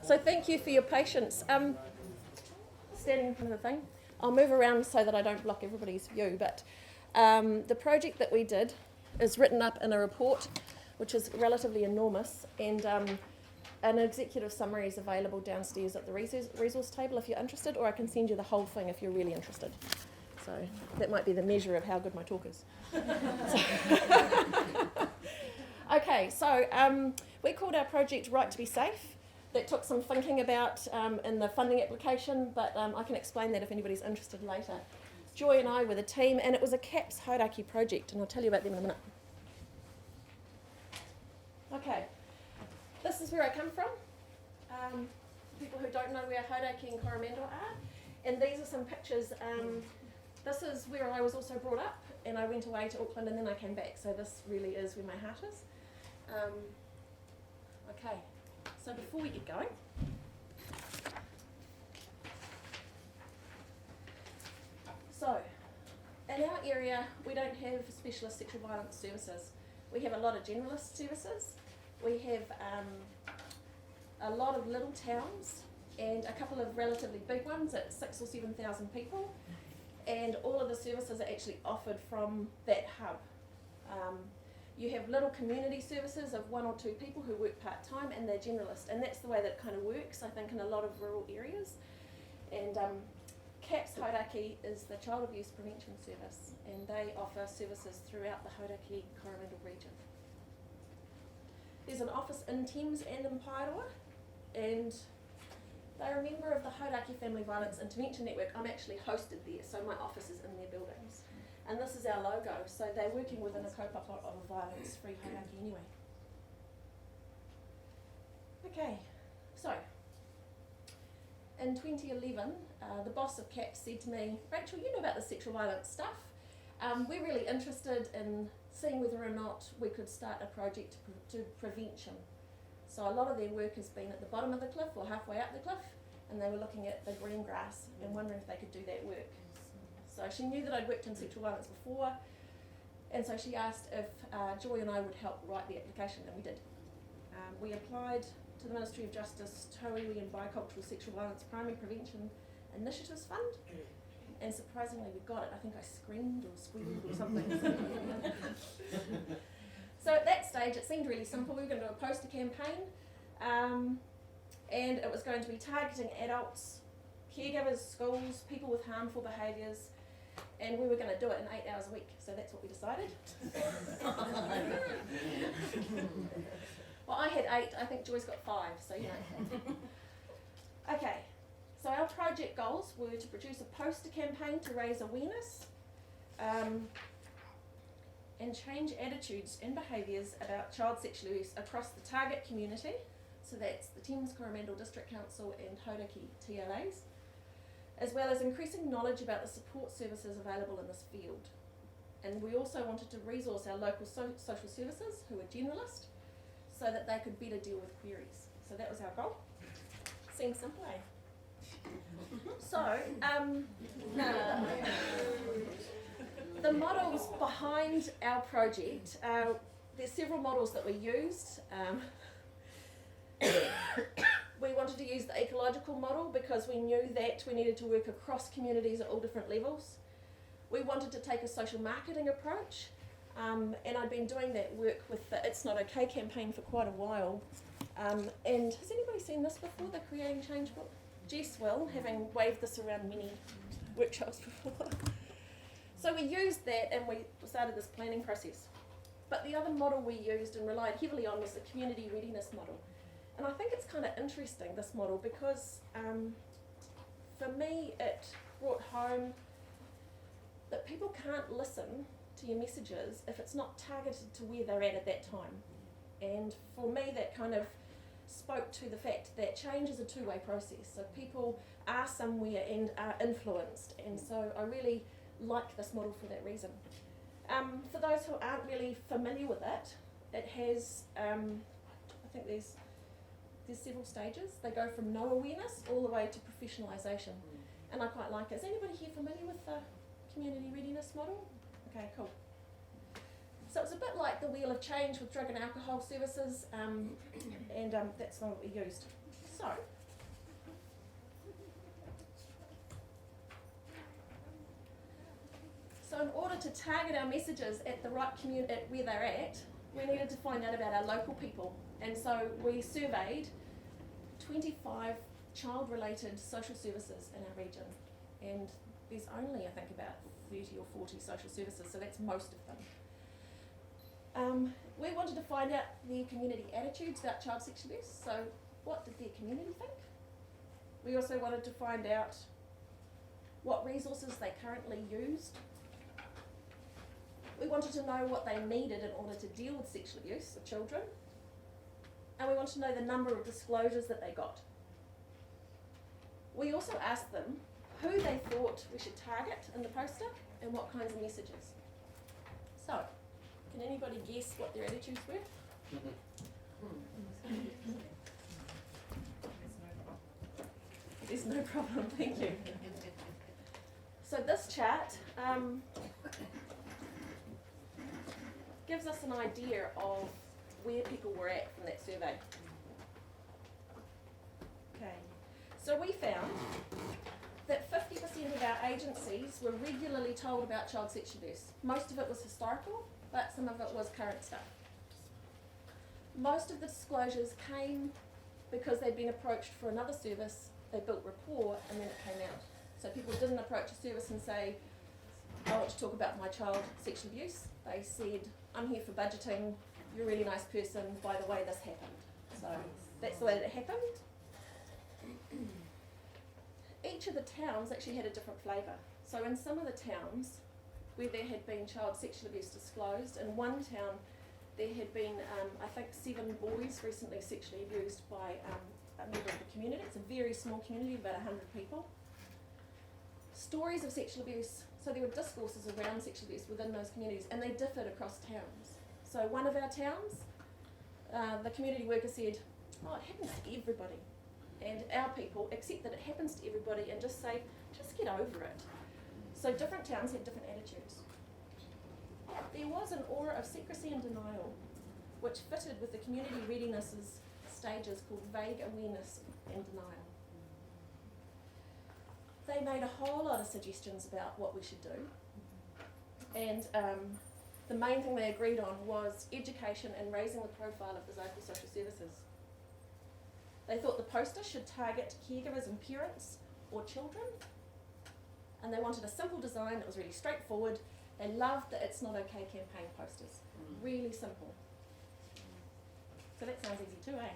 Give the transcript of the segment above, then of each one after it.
So thank you for your patience. Standing in front of the thing. I'll move around so that I don't block everybody's view, but the project that we did is written up in a report which is relatively enormous, and an executive summary is available downstairs at the resource table if you're interested, or I can send you the whole thing if you're really interested. So that might be the measure of how good my talk is. Okay, so we called our project Right to be Safe. That took some thinking about in the funding application, but I can explain that if anybody's interested later. Joy and I were the team, and it was a CAPS Hauraki project, and I'll tell you about them in a minute. Okay, this is where I come from. People who don't know where Hauraki and Coromandel are, and these are some pictures. This is where I was also brought up, and I went away to Auckland and then I came back, so this really is where my heart is. Okay, so before we get going, so in our area we don't have specialist sexual violence services. We have a lot of generalist services. We have a lot of little towns and a couple of relatively big ones at 6,000 or 7,000 people, and all of the services are actually offered from that hub. You have little community services of 1 or 2 people who work part-time, and they're generalist, and that's the way that it kind of works, I think, in a lot of rural areas. And CAPS Hauraki is the Child Abuse Prevention Service, and they offer services throughout the Hauraki Coromandel region. There's an office in Thames and in Paeroa, and they're a member of the Hauraki Family Violence Intervention Network. I'm actually hosted there, so my office is in their buildings. And this is our logo, so they're working within a kaupapa of a violence-free Hauraki anyway. Okay, so in 2011, the boss of CAPS said to me, Rachel, you know about the sexual violence stuff. We're really interested in seeing whether or not we could start a project to prevention. So a lot of their work has been at the bottom of the cliff or halfway up the cliff, and they were looking at the green grass and wondering if they could do that work. So she knew that I'd worked in sexual violence before, and so she asked if Joy and I would help write the application, and we did. We applied to the Ministry of Justice Tauiwi and Bicultural Sexual Violence Primary Prevention Initiatives Fund, and surprisingly we got it. I think I screamed or squealed or something. So at that stage it seemed really simple. We were going to do a poster campaign, and it was going to be targeting adults, caregivers, schools, people with harmful behaviours, and we were going to do it in 8 hours a week, so that's what we decided. Well, I had 8, I think Joy's got 5, so you know. Okay, so our project goals were to produce a poster campaign to raise awareness and change attitudes and behaviours about child sexual abuse across the target community, so that's the Thames Coromandel District Council and Hauraki TLAs, as well as increasing knowledge about the support services available in this field. And we also wanted to resource our local social services, who are generalist, so that they could better deal with queries. So that was our goal. Seems simple, eh? So, the models behind our project, there's several models that we used. We wanted to use the ecological model because we knew that we needed to work across communities at all different levels. We wanted to take a social marketing approach, and I'd been doing that work with the It's Not Okay campaign for quite a while. And has anybody seen this before, the Creating Change book? Jess will, having waved this around many workshops before. So we used that and we started this planning process. But the other model we used and relied heavily on was the community readiness model. And I think it's kind of interesting, this model, because for me it brought home that people can't listen to your messages if it's not targeted to where they're at that time. And for me that kind of spoke to the fact that change is a two-way process. So people are somewhere and are influenced, and so I really like this model for that reason. For those who aren't really familiar with it, it has, I think there's several stages. They go from no awareness all the way to professionalisation, and I quite like it. Is anybody here familiar with the community readiness model? Okay, cool. So it's a bit like the wheel of change with drug and alcohol services, and that's not what we used. So in order to target our messages at the right community, at where they're at, we needed to find out about our local people. And so we surveyed 25 child-related social services in our region. And there's only, I think, about 30 or 40 social services, so that's most of them. We wanted to find out their community attitudes about child sexual abuse, so what did their community think? We also wanted to find out what resources they currently used. We wanted to know what they needed in order to deal with sexual abuse of children. And we wanted to know the number of disclosures that they got. We also asked them who they thought we should target in the poster and what kinds of messages. So, can anybody guess what their attitudes were? There's no problem, thank you. So this chart gives us an idea of where people were at from that survey. Okay, so we found that 50% of our agencies were regularly told about child sexual abuse. Most of it was historical, but some of it was current stuff. Most of the disclosures came because they'd been approached for another service, they built rapport, and then it came out. So people didn't approach a service and say, I want to talk about my child sexual abuse. They said, I'm here for budgeting, you're a really nice person, by the way, this happened. So that's the way that it happened. Each of the towns actually had a different flavour. So in some of the towns where there had been child sexual abuse disclosed, in one town there had been, I think, 7 boys recently sexually abused by a member of the community. It's a very small community, about 100 people. Stories of sexual abuse, so there were discourses around sexual abuse within those communities, and they differed across towns. So one of our towns, the community worker said, oh, it happens to everybody. And our people accept that it happens to everybody and just say, just get over it. So different towns had different attitudes. There was an aura of secrecy and denial, which fitted with the community readiness's stages called vague awareness and denial. They made a whole lot of suggestions about what we should do. And the main thing they agreed on was education and raising the profile of the local social services. They thought the poster should target caregivers and parents or children. And they wanted a simple design that was really straightforward. They loved the It's Not Okay campaign posters. Really simple. So that sounds easy too, eh?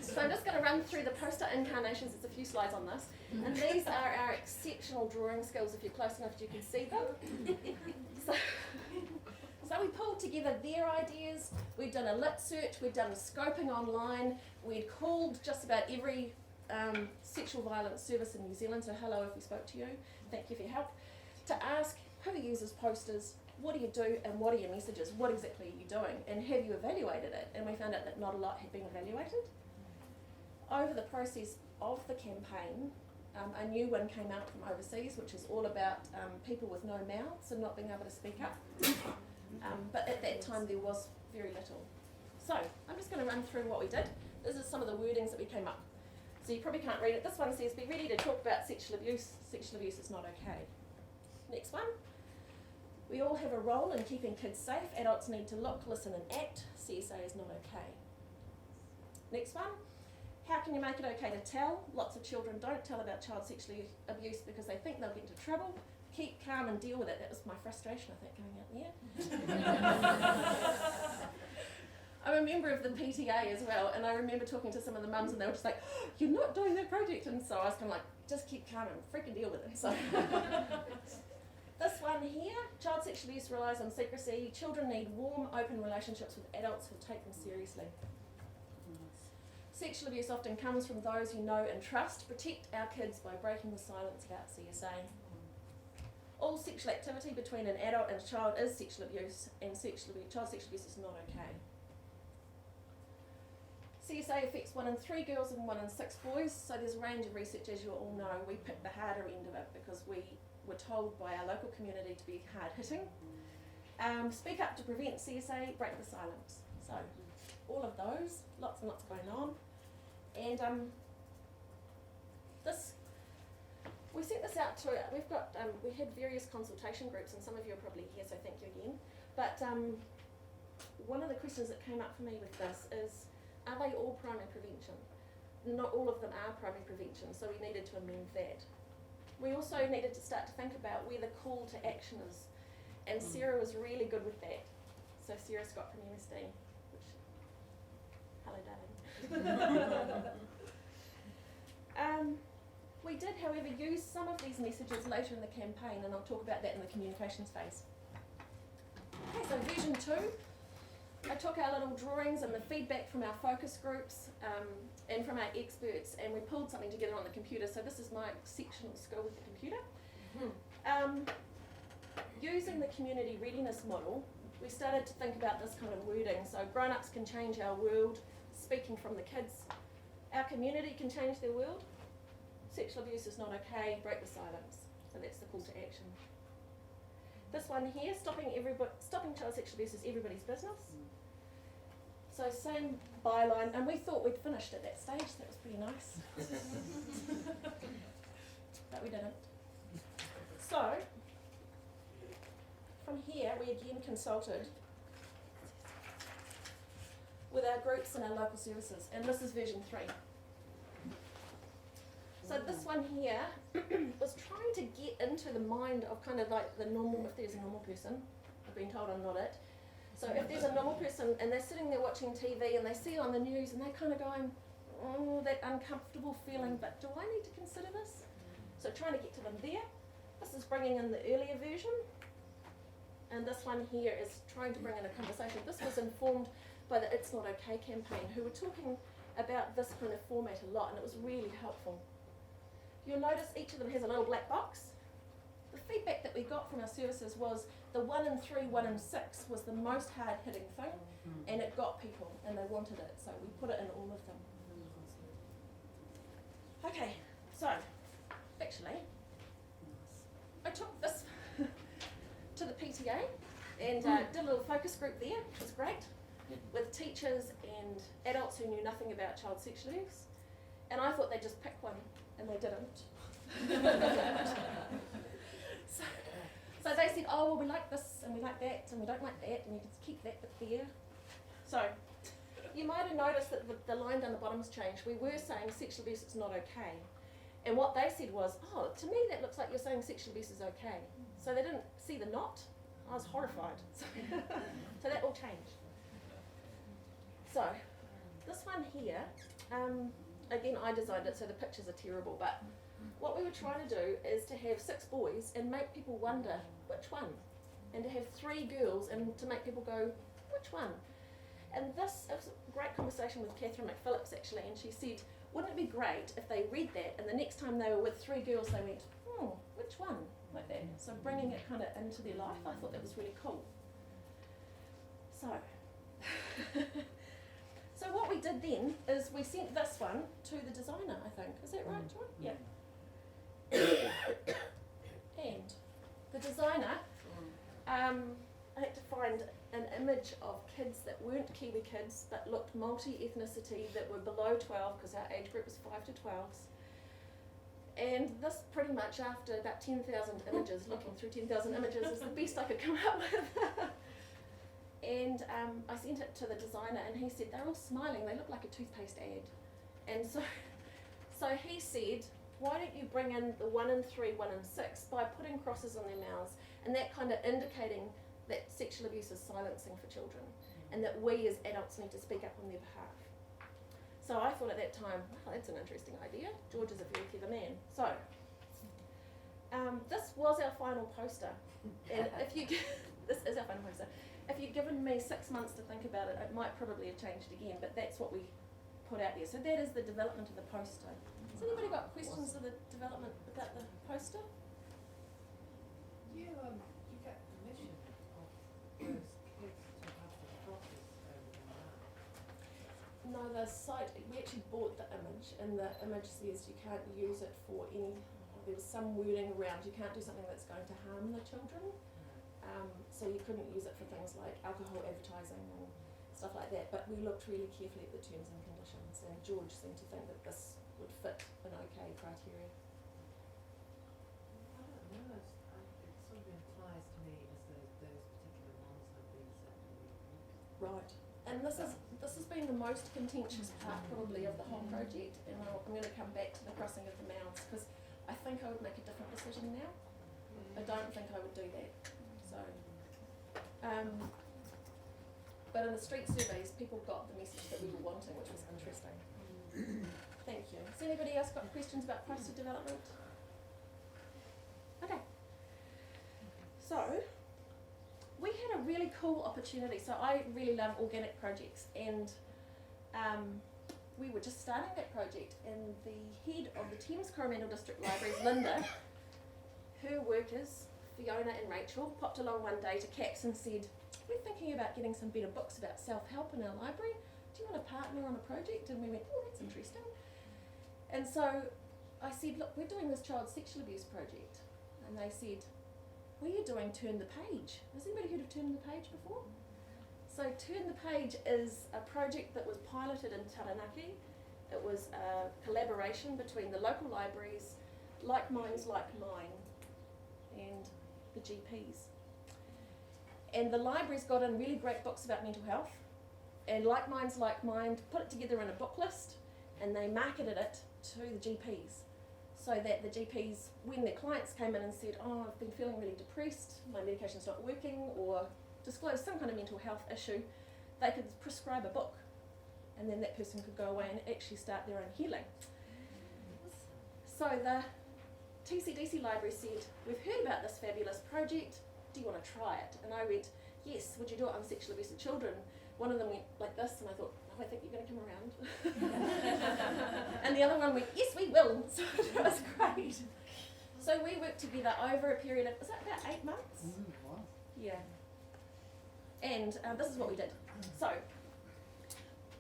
So I'm just going to run through the poster incarnations. There's a few slides on this. And these are our exceptional drawing skills. If you're close enough, you can see them. So we pulled together their ideas. We'd done a lit search. We'd done scoping online. We'd called just about every sexual violence service in New Zealand. So hello if we spoke to you. Thank you for your help. To ask who uses posters, what do you do, and what are your messages? What exactly are you doing? And have you evaluated it? And we found out that not a lot had been evaluated. Over the process of the campaign, a new one came out from overseas, which is all about people with no mouths and not being able to speak up. But at that time there was very little. So I'm just going to run through what we did. This is some of the wordings that we came up. So you probably can't read it. This one says, be ready to talk about sexual abuse. Sexual abuse is not okay. Next one. We all have a role in keeping kids safe. Adults need to look, listen and act. CSA is not okay. Next one. How can you make it okay to tell? Lots of children don't tell about child sexual abuse because they think they'll get into trouble. Keep calm and deal with it. That was my frustration, I think, going out there. I'm a member of the PTA as well, and I remember talking to some of the mums and they were just like, oh, you're not doing that project. And so I was kind of like, just keep calm and freaking deal with it. So this one here, child sexual abuse relies on secrecy. Children need warm, open relationships with adults who take them seriously. Sexual abuse often comes from those who know and trust. Protect our kids by breaking the silence about CSA. All sexual activity between an adult and a child is sexual abuse, and child sexual abuse is not okay. CSA affects 1 in 3 girls and 1 in 6 boys, so there's a range of research, as you all know. We picked the harder end of it because we were told by our local community to be hard hitting. Speak up to prevent CSA, break the silence. So all of those, lots and lots going on. And we sent this out to, we had various consultation groups, and some of you are probably here, so thank you again. But one of the questions that came up for me with this is, are they all primary prevention? Not all of them are primary prevention, so we needed to amend that. We also needed to start to think about where the call to action is, and Sarah was really good with that. So Sarah Scott from MSD, which, hello darling. We did, however, use some of these messages later in the campaign, and I'll talk about that in the communications phase. Okay, so version 2. I took our little drawings and the feedback from our focus groups and from our experts, and we pulled something together on the computer. So this is my exceptional skill with the computer. Using the community readiness model, we started to think about this kind of wording. So grown-ups can change our world, speaking from the kids. Our community can change their world. Sexual abuse is not okay, break the silence. So that's the call to action. This one here, stopping child sexual abuse is everybody's business. So same byline, and we thought we'd finished at that stage, so that was pretty nice. But we didn't. So, from here we again consulted with our groups and our local services, and this is version 3. So this one here was trying to get into the mind of kind of like the normal, if there's a normal person. I've been told I'm not it. So if there's a normal person and they're sitting there watching TV and they see it on the news and they're kind of going, oh, that uncomfortable feeling, but do I need to consider this? So trying to get to them there. This is bringing in the earlier version. And this one here is trying to bring in a conversation. This was informed by the It's Not Okay campaign, who were talking about this kind of format a lot, and it was really helpful. You'll notice each of them has a little black box. The feedback that we got from our services was the 1 in 3, 1 in 6 was the most hard-hitting thing, and it got people, and they wanted it, so we put it in all of them. Okay, so, actually, I took this to the PTA and did a little focus group there, which was great, with teachers and adults who knew nothing about child sexual abuse, and I thought they'd just pick one. And they didn't. So they said, oh, well, we like this, and we like that, and we don't like that, and you just keep that bit there. So you might have noticed that the line down the bottom's changed. We were saying sexual abuse is not okay. And what they said was, oh, to me that looks like you're saying sexual abuse is okay. So they didn't see the not. I was horrified. So that all changed. So this one here, again, I designed it, so the pictures are terrible, but what we were trying to do is to have 6 boys and make people wonder which one, and to have 3 girls and to make people go, which one? And this was a great conversation with Catherine McPhillips actually, and she said, wouldn't it be great if they read that and the next time they were with 3 girls they went, which one? Like that. So bringing it kind of into their life, I thought that was really cool. So. So what we did then is we sent this one to the designer, I think. Is that right, John? Yeah. And the designer, I had to find an image of kids that weren't Kiwi kids but looked multi-ethnicity, that were below 12 because our age group was 5 to 12s. And this pretty much, after about 10,000 images, looking through 10,000 images, is the best I could come up with. And I sent it to the designer and he said, they're all smiling, they look like a toothpaste ad. And so he said, why don't you bring in the 1 in 3, 1 in 6 by putting crosses on their mouths, and that kind of indicating that sexual abuse is silencing for children, and that we as adults need to speak up on their behalf. So I thought at that time, wow, that's an interesting idea. George is a very clever man. So this was our final poster. And this is our final poster. If you'd given me 6 months to think about it, it might probably have changed again, but that's what we put out there. So that is the development of the poster. Has anybody got questions of the development about the poster? You get permission of those kids to have the crosses over their mouth? No, the site, we actually bought the image, and the image says you can't use it for any, there was some wording around, you can't do something that's going to harm the children. So you couldn't use it for things like alcohol advertising and stuff like that, but we looked really carefully at the terms and conditions, and George seemed to think that this would fit an okay criteria. I don't know, it sort of implies to me as though those particular ones have been separately used. Right, and this has been the most contentious part probably of the whole project, and I'm going to come back to the crossing of the mouths, because I think I would make a different decision now. I don't think I would do that. So, but in the street surveys, people got the message that we were wanting, which was interesting. Thank you. Has anybody else got questions about poster development? Okay. So, we had a really cool opportunity. So I really love organic projects, and we were just starting that project, and the head of the Thames Coromandel District Libraries, Linda, her workers, Fiona and Rachel, popped along one day to CAPS and said, we're thinking about getting some better books about self-help in our library. Do you want to partner on a project? And we went, oh, that's interesting. And so I said, look, we're doing this child sexual abuse project. And they said, we are doing Turn the Page. Has anybody heard of Turn the Page before? So Turn the Page is a project that was piloted in Taranaki. It was a collaboration between the local libraries, Like Minds Like Mine, and the GPs. And the libraries got in really great books about mental health, and Like Minds Like Mine put it together in a book list, and they marketed it to the GPs, so that the GPs, when their clients came in and said, oh, I've been feeling really depressed, my medication's not working, or disclose some kind of mental health issue, they could prescribe a book, and then that person could go away and actually start their own healing. So the TCDC library said, we've heard about this fabulous project, do you want to try it? And I went, yes, would you do it on sexual abuse of children? One of them went like this, and I thought, oh, I think you're going to come around. And the other one went, yes, we will. So it was great. So we worked together over a period of, was that about 8 months? Wow. Yeah. And this is what we did. So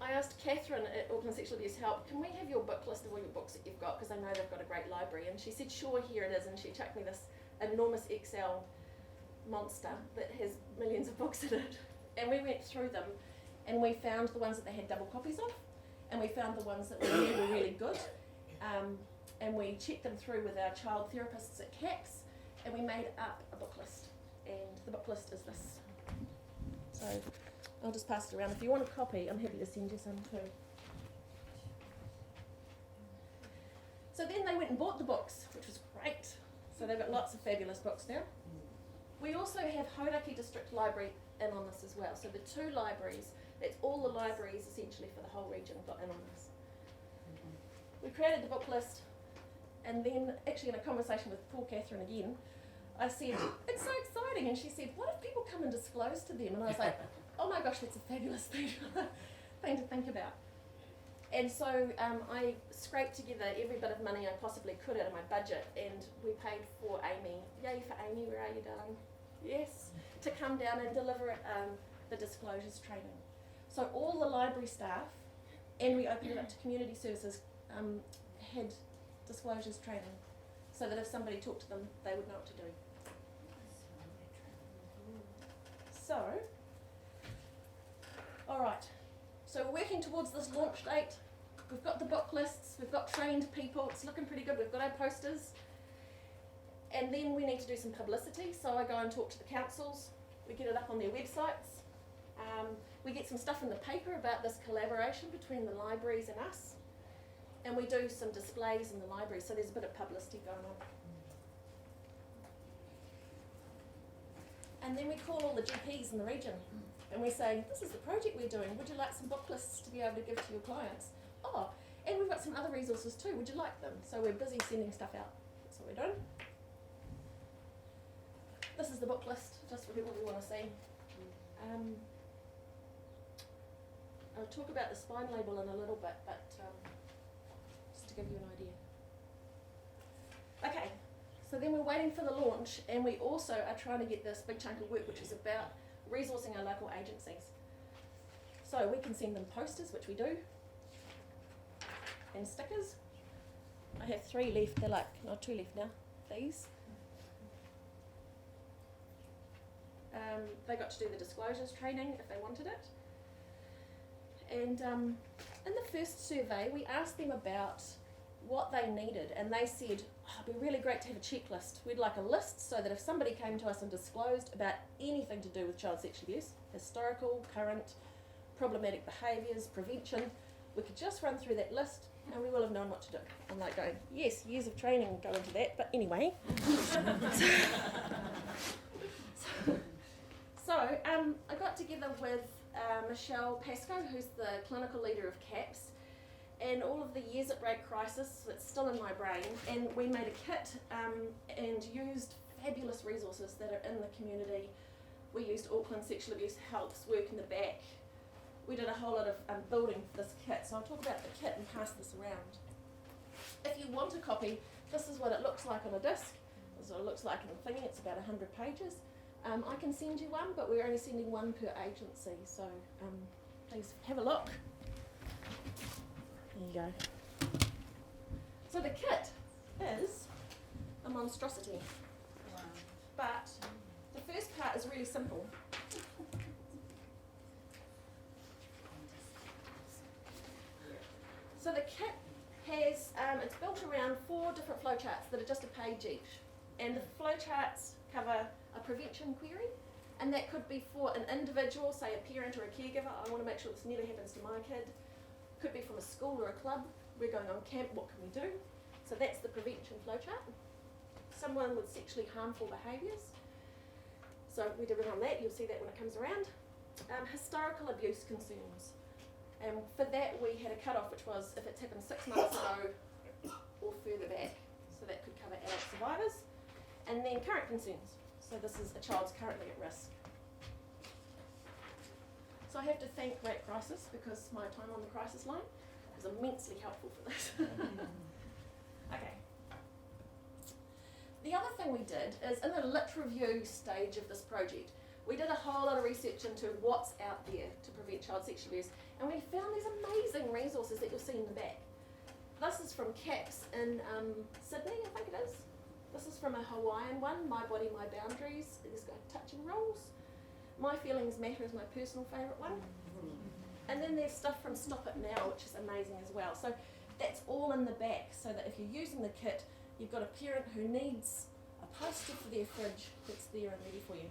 I asked Catherine at Auckland Sexual Abuse Help, can we have your book list of all your books that you've got, because I know they've got a great library. And she said, sure, here it is. And she chucked me this enormous Excel monster that has millions of books in it. And we went through them, and we found the ones that they had double copies of, and we found the ones that we knew were really good. And we checked them through with our child therapists at CAPS, and we made up a book list. And the book list is this. So I'll just pass it around. If you want a copy, I'm happy to send you some too. So then they went and bought the books, which was great. So they've got lots of fabulous books now. We also have Hauraki District Library in on this as well. So the two libraries, that's all the libraries essentially for the whole region got in on this. We created the book list, and then actually in a conversation with poor Catherine again, I said, it's so exciting. And she said, what if people come and disclose to them? And I was like, oh my gosh, that's a fabulous thing to think about. And so I scraped together every bit of money I possibly could out of my budget, and we paid for Amy. Yay for Amy, where are you, darling? Yes, to come down and deliver the disclosures training. So all the library staff, and we opened it up to community services, had disclosures training, so that if somebody talked to them, they would know what to do. So, all right. So we're working towards this launch date. We've got the book lists, we've got trained people, it's looking pretty good, we've got our posters. And then we need to do some publicity, so I go and talk to the councils, we get it up on their websites. We get some stuff in the paper about this collaboration between the libraries and us. And we do some displays in the library, so there's a bit of publicity going on. And then we call all the GPs in the region. And we say, this is the project we're doing. Would you like some book lists to be able to give to your clients? Oh, and we've got some other resources too. Would you like them? So we're busy sending stuff out. That's what we're doing. This is the book list, just for people who want to see. I'll talk about the spine label in a little bit, but just to give you an idea. Okay, so then we're waiting for the launch, and we also are trying to get this big chunk of work, which is about resourcing our local agencies. So we can send them posters, which we do. and stickers. I have 3 left, they're like, no, 2 left now, these. They got to do the disclosures training if they wanted it. And in the first survey, we asked them about what they needed, and they said, oh, it'd be really great to have a checklist. We'd like a list so that if somebody came to us and disclosed about anything to do with child sexual abuse, historical, current, problematic behaviours, prevention, we could just run through that list and we will have known what to do. I'm like going, yes, years of training go into that, but anyway. So I got together with Michelle Pascoe, who's the clinical leader of CAPS, and all of the years at Rape Crisis, it's still in my brain, and we made a kit and used fabulous resources that are in the community. We used Auckland Sexual Abuse Help's work in the back. We did a whole lot of building for this kit, so I'll talk about the kit and pass this around. If you want a copy, this is what it looks like on a disc. This is what it looks like in the thingy. It's about 100 pages. I can send you one, but we're only sending one per agency, so please have a look. There you go. So the kit is a monstrosity. Wow. But the first part is really simple. So the kit has, it's built around 4 different flowcharts that are just a page each. And the flowcharts cover a prevention query, and that could be for an individual, say a parent or a caregiver. I want to make sure this never happens to my kid. Could be from a school or a club. We're going on camp, what can we do? So that's the prevention flowchart. Someone with sexually harmful behaviours. So we did it on that, you'll see that when it comes around. Historical abuse concerns. And for that we had a cut-off, which was if it's happened 6 months ago or further back. So that could cover adult survivors. And then current concerns. So this is a child's currently at risk. So I have to thank Rape Crisis because my time on the crisis line was immensely helpful for this. Okay. The other thing we did is in the lit review stage of this project, we did a whole lot of research into what's out there to prevent child sexual abuse, and we found these amazing resources that you'll see in the back. This is from CAPS in Sydney, I think it is. This is from a Hawaiian one, My Body, My Boundaries. There's got touching rules. My Feelings Matter is my personal favourite one. And then there's stuff from Stop It Now, which is amazing as well. So that's all in the back, so that if you're using the kit, you've got a parent who needs a poster for their fridge that's there and ready for you.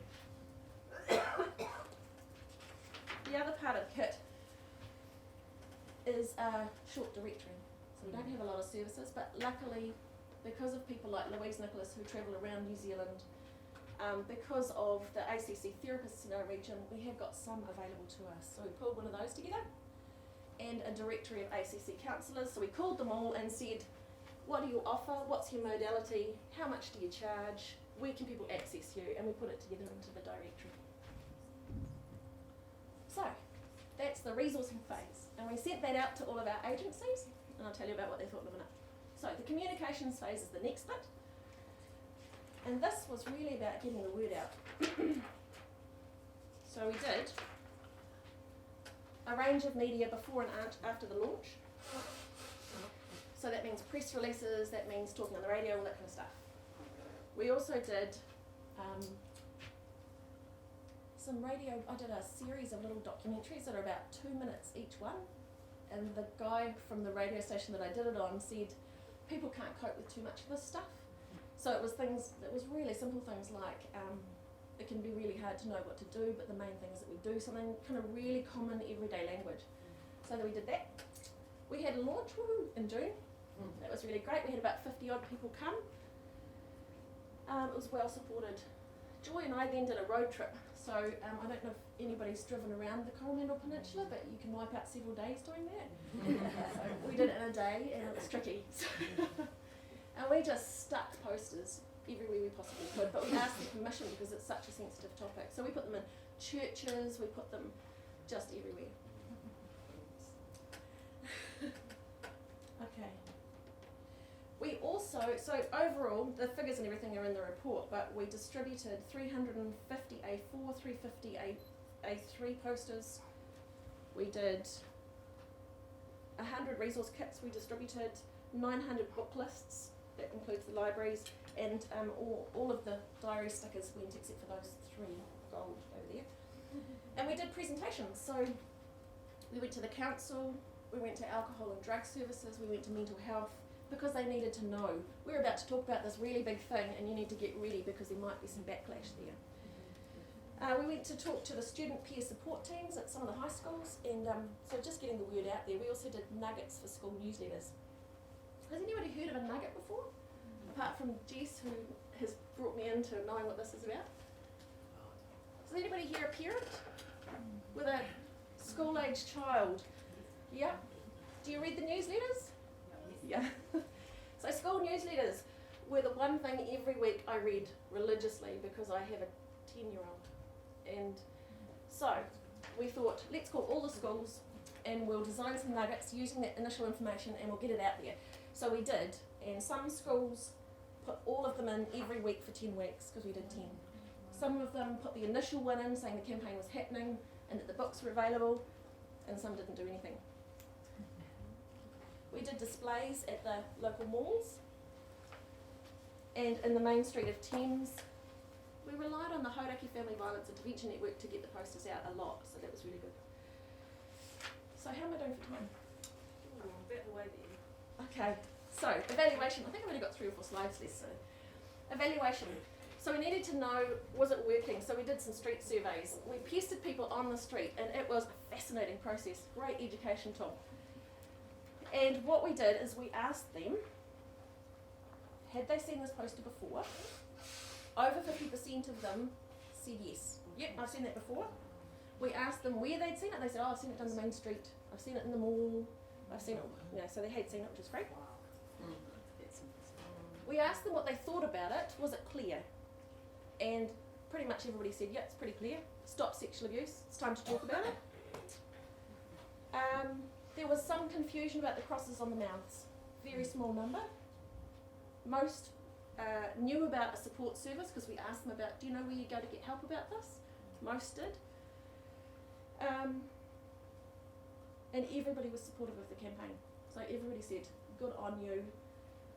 The other part of the kit is a short directory. So we don't have a lot of services, but luckily, because of people like Louise Nicholas who travel around New Zealand, because of the ACC therapists in our region, we have got some available to us. So we pulled one of those together and a directory of ACC counsellors. So we called them all and said, what do you offer? What's your modality? How much do you charge? Where can people access you? And we put it together into the directory. So that's the resourcing phase. And we sent that out to all of our agencies, and I'll tell you about what they thought in a minute. So the communications phase is the next bit. And this was really about getting the word out. So we did a range of media before and after the launch. So that means press releases, that means talking on the radio, all that kind of stuff. We also did some radio, I did a series of little documentaries that are about 2 minutes each one. And the guy from the radio station that I did it on said, people can't cope with too much of this stuff. So it was really simple things like, it can be really hard to know what to do, but the main thing is that we do something kind of really common everyday language. So that we did that. We had a launch in June. That was really great. We had about 50 odd people come. It was well supported. Joy and I then did a road trip. So I don't know if anybody's driven around the Coromandel Peninsula, but you can wipe out several days doing that. So we did it in a day and it was tricky. And we just stuck posters everywhere we possibly could, but we asked their permission because it's such a sensitive topic. So we put them in churches, we put them just everywhere. Okay. We also, so overall, the figures and everything are in the report, but we distributed 350 A4, 350 A3 posters. We did 100 resource kits we distributed, 900 book lists, that includes the libraries, and all of the diary stickers went except for those 3 gold over there. And we did presentations, so we went to the council, we went to alcohol and drug services, we went to mental health, because they needed to know, we're about to talk about this really big thing and you need to get ready because there might be some backlash there. We went to talk to the student peer support teams at some of the high schools, and so just getting the word out there. We also did nuggets for school newsletters. Has anybody heard of a nugget before? Apart from Jess, who has brought me into knowing what this is about. Does anybody here a parent with a school-aged child? Yeah? Do you read the newsletters? Yeah. So school newsletters were the one thing every week I read religiously because I have a 10-year-old. And so we thought, let's call all the schools and we'll design some nuggets using that initial information and we'll get it out there. So we did, and some schools put all of them in every week for 10 weeks because we did 10. Some of them put the initial one in saying the campaign was happening and that the books were available, and some didn't do anything. We did displays at the local malls and in the main street of Thames. We relied on the Hauraki Violence Intervention Network to get the posters out a lot, so that was really good. So how am I doing for time? Ooh, about the way there. Okay, so evaluation. I think I've only got 3 or 4 slides left, so evaluation. So we needed to know, was it working? So we did some street surveys. We pestered people on the street, and it was a fascinating process, great education tool. And what we did is we asked them, had they seen this poster before? Over 50% of them said yes. Yep, I've seen that before. We asked them where they'd seen it. They said, oh, I've seen it down the main street. I've seen it in the mall. I've seen it, so they had seen it, which is great. We asked them what they thought about it. Was it clear? And pretty much everybody said, yeah, it's pretty clear. Stop sexual abuse. It's time to talk about it. There was some confusion about the crosses on the mouths. Very small number. Most knew about a support service because we asked them about, do you know where you go to get help about this? Most did. And everybody was supportive of the campaign. So everybody said, good on you.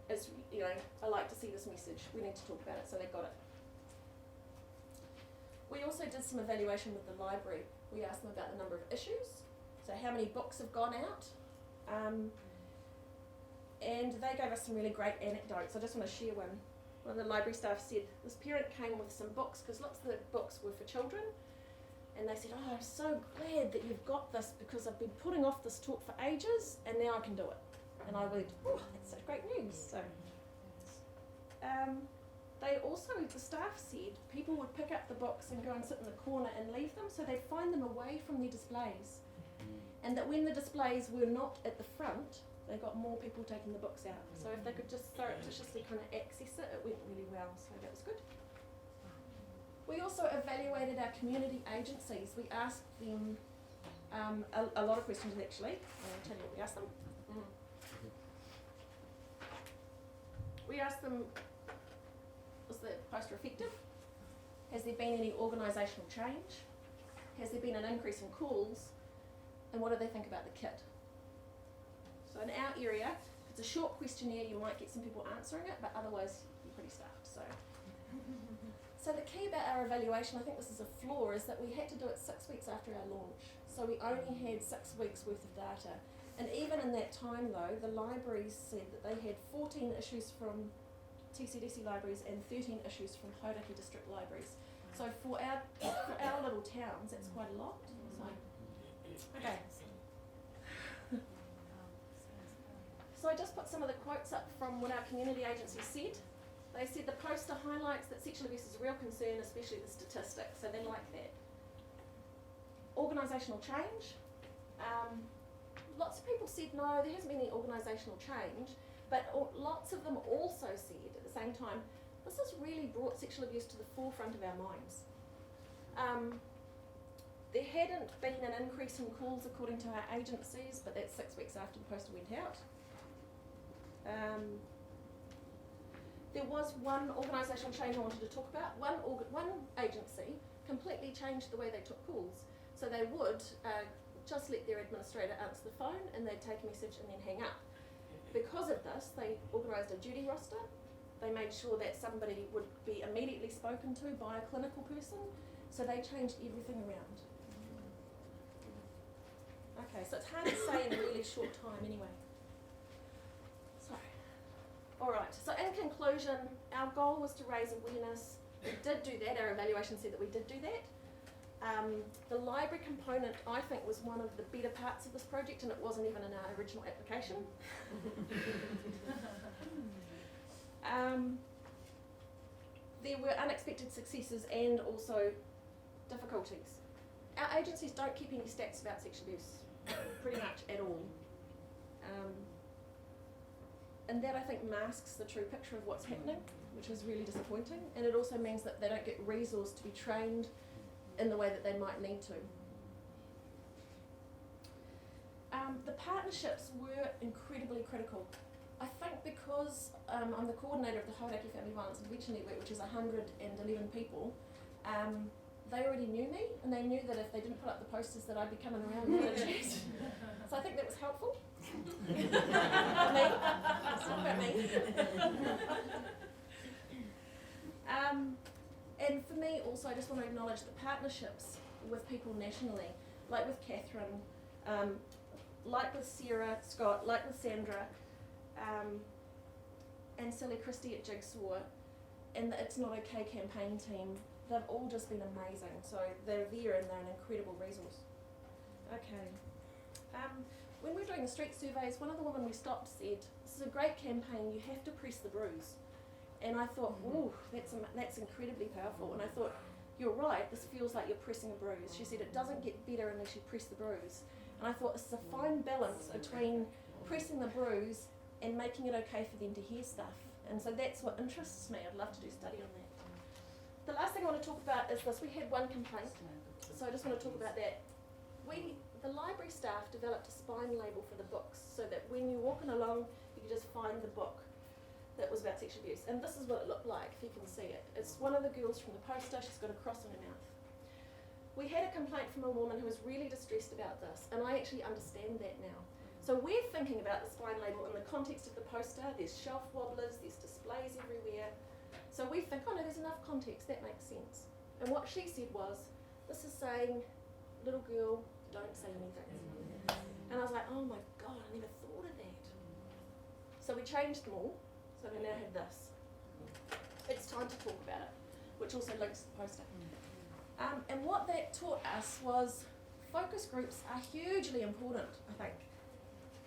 It's, I like to see this message. We need to talk about it. So they got it. We also did some evaluation with the library. We asked them about the number of issues. So how many books have gone out. And they gave us some really great anecdotes. I just want to share one. One of the library staff said, this parent came with some books, because lots of the books were for children, and they said, oh, I'm so glad that you've got this because I've been putting off this talk for ages and now I can do it. And I went, oh, that's such great news. So, they also, the staff said, people would pick up the books and go and sit in the corner and leave them, so they'd find them away from their displays. And that when the displays were not at the front, they got more people taking the books out. So if they could just surreptitiously kind of access it, it went really well. So that was good. We also evaluated our community agencies. We asked them a lot of questions actually. I'll tell you what we asked them. We asked them, was the poster effective? Has there been any organisational change? Has there been an increase in calls? And what do they think about the kit? So in our area, if it's a short questionnaire, you might get some people answering it, but otherwise you're pretty stuffed. So the key about our evaluation, I think this is a flaw, is that we had to do it 6 weeks after our launch. So we only had 6 weeks worth of data. And even in that time though, the libraries said that they had 14 issues from TCDC libraries and 13 issues from Hauraki district libraries. So for our little towns, that's quite a lot. So, okay. So I just put some of the quotes up from what our community agencies said. They said the poster highlights that sexual abuse is a real concern, especially the statistics, so they like that. Organisational change. Lots of people said no, there hasn't been any organisational change, but lots of them also said at the same time, this has really brought sexual abuse to the forefront of our minds. There hadn't been an increase in calls according to our agencies, but that's 6 weeks after the poster went out. There was one organisational change I wanted to talk about. One agency completely changed the way they took calls. So they would just let their administrator answer the phone and they'd take a message and then hang up. Because of this, they organised a duty roster. They made sure that somebody would be immediately spoken to by a clinical person, so they changed everything around. Okay, so it's hard to say in a really short time anyway. So, alright, so in conclusion, our goal was to raise awareness. We did do that, our evaluation said that we did do that. The library component, I think, was one of the better parts of this project, and it wasn't even in our original application. There were unexpected successes and also difficulties. Our agencies don't keep any stats about sexual abuse, pretty much at all. And that, I think, masks the true picture of what's happening, which is really disappointing. And it also means that they don't get resourced to be trained in the way that they might need to. The partnerships were incredibly critical. I think because I'm the coordinator of the Hauraki Violence Intervention Network, which is 111 people, they already knew me, and they knew that if they didn't put up the posters that I'd be coming around and having a chat. So I think that was helpful. Not me. It's not about me. And for me also, I just want to acknowledge the partnerships with people nationally, like with Catherine, like with Sarah, Scott, like with Sandra, and Silly Christie at Jigsaw, and the It's Not Okay campaign team. They've all just been amazing, so they're there and they're an incredible resource. Okay. When we were doing the street surveys, one of the women we stopped said, "This is a great campaign, you have to press the bruise." And I thought, ooh, that's incredibly powerful. And I thought, you're right, this feels like you're pressing a bruise. She said, it doesn't get better unless you press the bruise. And I thought, it's a fine balance between pressing the bruise and making it okay for them to hear stuff. And so that's what interests me. I'd love to do a study on that. The last thing I want to talk about is this. We had one complaint, so I just want to talk about that. The library staff developed a spine label for the books so that when you're walking along, you can just find the book that was about sexual abuse. And this is what it looked like, if you can see it. It's one of the girls from the poster. She's got a cross on her mouth. We had a complaint from a woman who was really distressed about this, and I actually understand that now. So we're thinking about the spine label in the context of the poster. There's shelf wobblers, there's displays everywhere. So we think, oh no, there's enough context, that makes sense. And what she said was, this is saying, little girl, don't say anything. And I was like, oh my God, I never thought of that. So we changed them all, so we now have this. It's time to talk about it, which also links to the poster. And what that taught us was focus groups are hugely important, I think.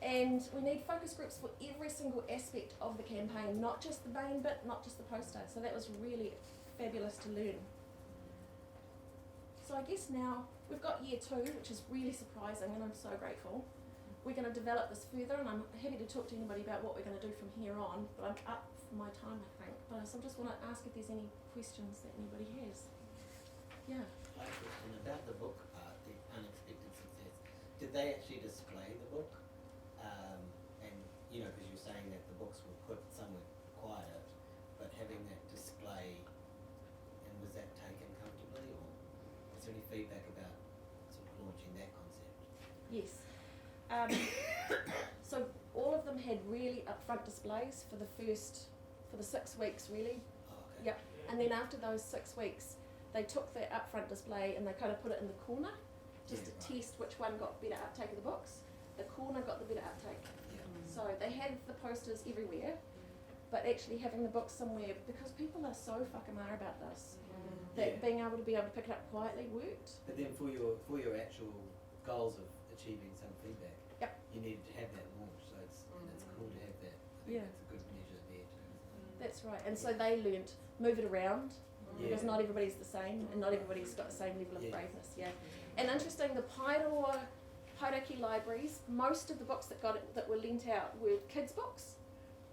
And we need focus groups for every single aspect of the campaign, not just the main bit, not just the poster. So that was really fabulous to learn. So I guess now we've got year 2, which is really surprising, and I'm so grateful. We're going to develop this further, and I'm happy to talk to anybody about what we're going to do from here on, but I'm up for my time, I think. But I just want to ask if there's any questions that anybody has. Yeah. I have a question about the book, the unexpected success. Did they actually display the book? And, you know, because you're saying that the books were put somewhere quiet, but having that display, and was that taken comfortably, or is there any feedback about sort of launching that concept? Yes. So all of them had really upfront displays for the 6 weeks, really. Oh, okay. Yep. And then after those 6 weeks, they took the upfront display and they kind of put it in the corner, just to test which one got better uptake of the books. The corner got the better uptake. Yeah. So they had the posters everywhere, but actually having the books somewhere, because people are so whakamara about this, that being able to pick it up quietly worked. But then for your actual goals of achieving some feedback, you needed to have that launch, so it's cool to have that. I think that's a good measure there too. That's right. And so they learnt move it around, because not everybody's the same, and not everybody's got the same level of braveness. Yeah. And interesting, the Aotearoa Hauraki libraries, most of the books that were lent out were kids' books,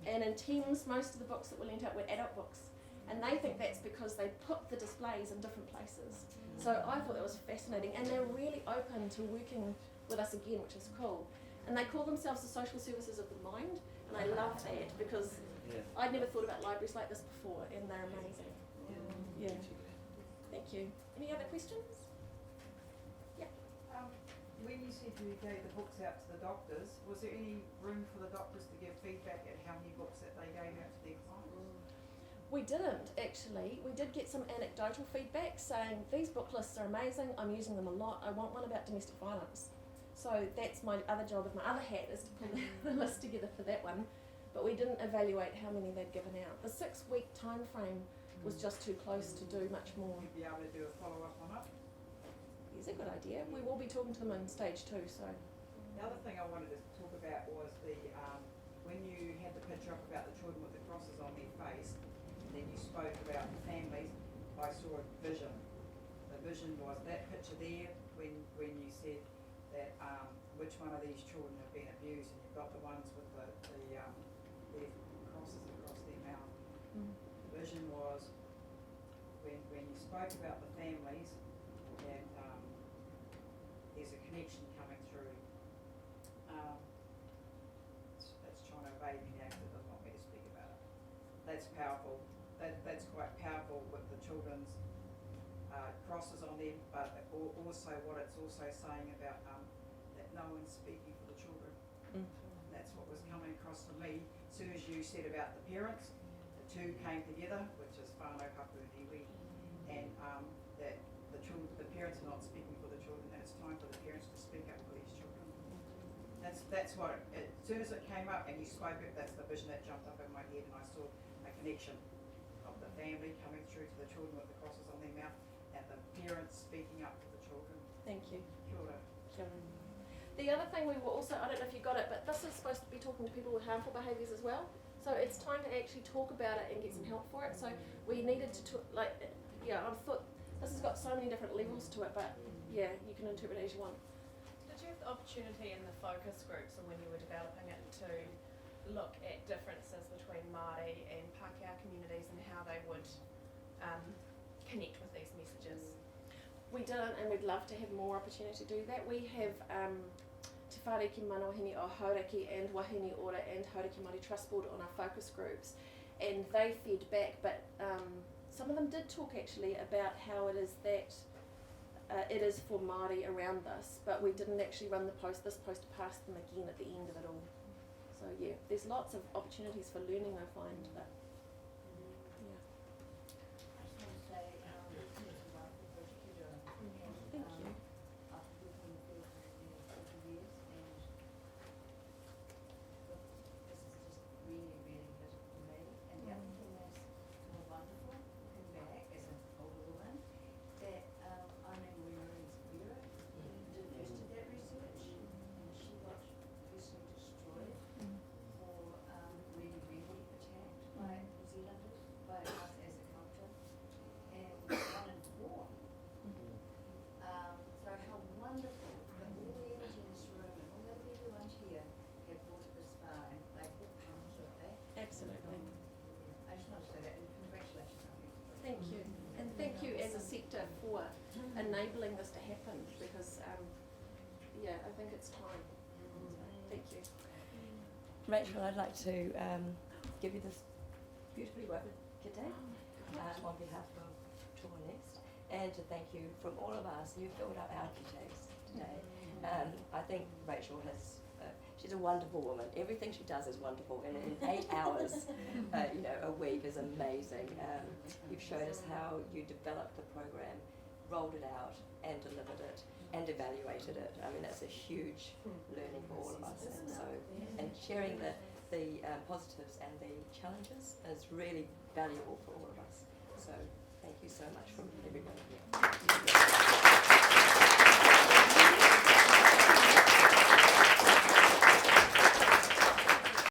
and in Thames, most of the books that were lent out were adult books. And they think that's because they put the displays in different places. So I thought that was fascinating, and they're really open to working with us again, which is cool. And they call themselves the social services of the mind, and I love that because I'd never thought about libraries like this before, and they're amazing. Yeah. Thank you. Any other questions? Yeah. When you said you gave the books out to the doctors. Was there any room for the doctors to give feedback at how many books that they gave out to their clients? We didn't actually. We did get some anecdotal feedback saying these book lists are amazing, I'm using them a lot, I want one about domestic violence. So that's my other job with my other hat, is to pull the list together for that one. But we didn't evaluate how many they'd given out. The 6-week time frame was just too close to do much more. You'd be able to do a follow-up on it. It's a good idea. We will be talking to them in stage 2, so. The other thing I wanted to talk about was the when you had the picture up about the children with the crosses on their face, and then you spoke about the families, I saw a vision. The vision was that picture there when you said that which one of these children have been abused, and you've got the ones with their crosses across their mouth. The vision was when you spoke about the families that there's a connection coming through. That's trying to evade me now because it doesn't want me to speak about it. That's powerful. That's quite powerful with the children's crosses on them, but also what it's also saying about that no one's speaking for the children. That's what was coming across to me. As soon as you said about the parents, the two came together, which is whānau hapu and iwi, and that the parents are not speaking for the children, and it's time for the parents to speak up for these children. That's what as soon as it came up and you spoke it, that's the vision that jumped up in my head, and I saw a connection of the family coming through to the children with the crosses on their mouth, and the parents speaking up for the children. Thank you. Kia ora. The other thing we were also, I don't know if you got it, but this is supposed to be talking to people with harmful behaviours as well. So it's time to actually talk about it and get some help for it. So we needed to I thought this has got so many different levels to it, but yeah, you can interpret it as you want. Did you have the opportunity in the focus groups and when you were developing it to look at differences between Māori and Pākehā communities and how they would connect with these messages? We didn't, and we'd love to have more opportunity to do that. We have Te Whāriki Manohini o Hauraki and Wahine Ora and Hauraki Māori Trust Board on our focus groups, and they fed back, but some of them did talk actually about how it is that it is for Māori around this, but we didn't actually run this post past them again at the end of it all. So yeah, there's lots of opportunities for learning, I find, but yeah. I just want to say, it's a wonderful project you're doing. Thank you. I've been working in the field for 40 years, and look, this is just really, really good for me. And the other thing that's more wonderful, looking back as an older woman, that I remember when Marie's Vera first did that research, and she got personally destroyed for really, really attacked by New Zealanders, by us as a culture, and one in 4. So how wonderful that all the energy in this room and all the other people around here have brought it this far, and like all part of it, eh? Absolutely. I just want to say that, and congratulations on you. Thank you. And thank you as a sector for enabling this to happen, because I think it's time. Thank you. Rachel, I'd like to give you this beautifully woven kite on behalf of Tour Next, and to thank you from all of us. You filled up our kites today. I think Rachel has, she's a wonderful woman. Everything she does is wonderful, and in 8 hours, a week is amazing. You've showed us how you developed the program, rolled it out, and delivered it, and evaluated it. I mean, that's a huge learning for all of us, and sharing the positives and the challenges is really valuable for all of us. So thank you so much from everybody here.